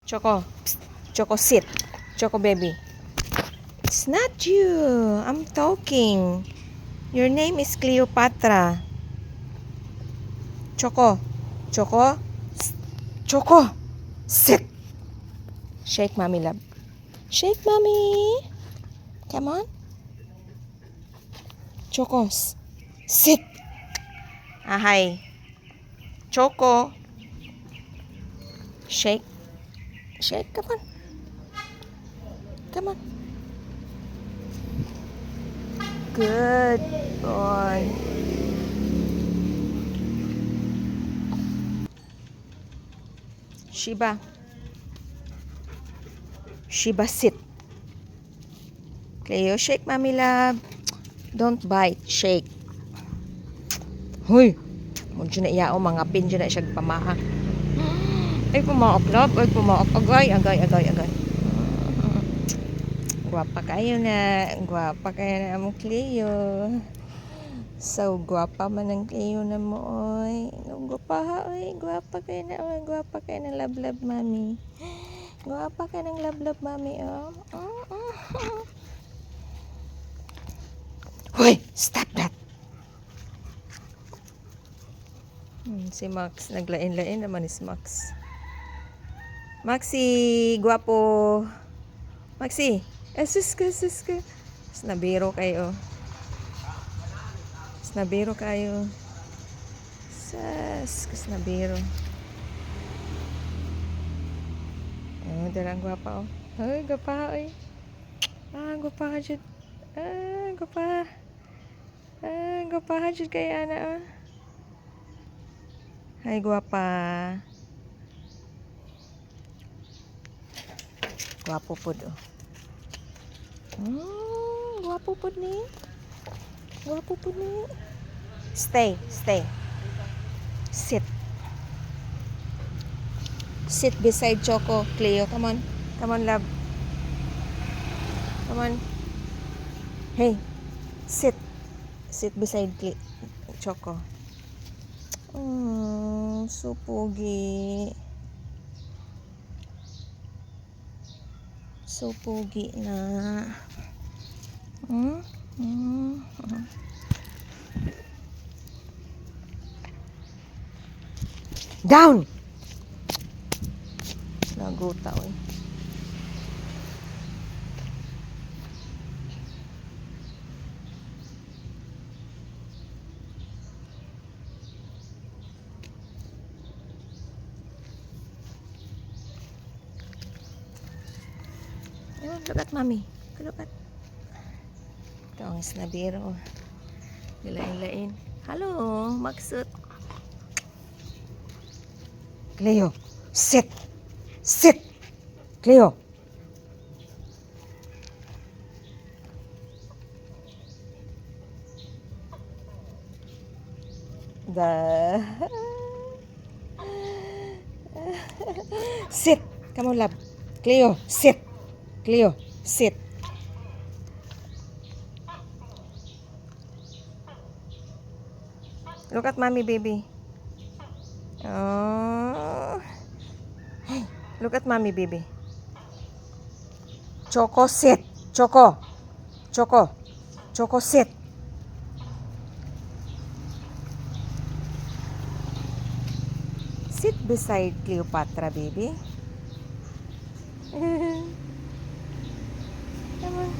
Choco. Psst. Choco, sit. Choco, baby. It's not you. I'm talking. Your name is Cleopatra. Choco. Choco. Psst. Choco. Sit. Shake, mommy, love. Shake, mommy. Come on. Choco. Sit. Hi. Choco. Shake. Shake, come on. Come on. Good boy. Shiba. Shiba, sit. Cleo, shake, mommy love. Don't bite, shake. Hoy! Mudyo na iyao, mga pin dyan na siya pamaha. Ay, pumaok, love. Ay, pumaok. Agay. Guwapa kayo na. Guwapa kayo na ang Cleo. So, guwapa man ang Cleo na mo, oy. Guwapa ha, oy. Guwapa kayo na, oy. Guwapa kayo na love, mami. Guwapa kayo ng love, mami, oh. Hoy! Stop that! Si Max, naglain-lain naman si Max. Maxi, guwapo. Maxi, sus ka. Snabiro kayo. Snabiro kayo. Snabiro. Oh, darang guwapa, oh. Ay, guwapa, oy. Guwapa ka dyan. Guwapa. Guwapa ka dyan kay Ana, oh. Ay, guwapa. Guwapo po do. Guwapo po ni. Guwapo po ni. Stay. Sit. Sit beside Choco. Cleo, come on. Come on, love. Come on. Hey. Sit. Sit beside Choco. So pogi. So pogi na. Down! Naguta, oy. Look at mommy. Look at. Ito ang snabiro. Lain-lain. Hello, Maksut. Cleo, sit. Sit. Cleo. Sit. Come on, love. Cleo, sit. Cleo, sit. Look at mommy, baby. Oh. Hey, look at mommy, baby. Choco, sit. Choco. Choco, sit. Sit beside Cleopatra, baby. Come on.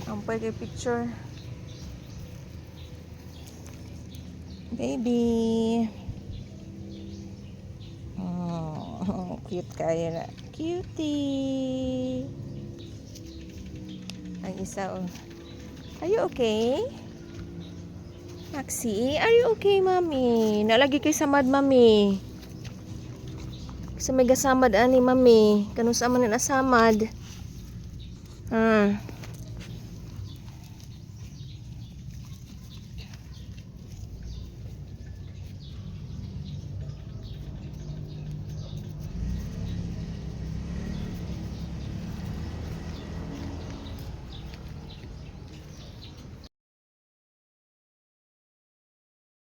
Ampay kay picture. Baby. Cute kayo na. Cutie. Ang isa, oh. Are you okay? Maxi, are you okay, mami? Nalagi kay samad, mami. Sa may gasamad ani, mami. Kanus aman na samad.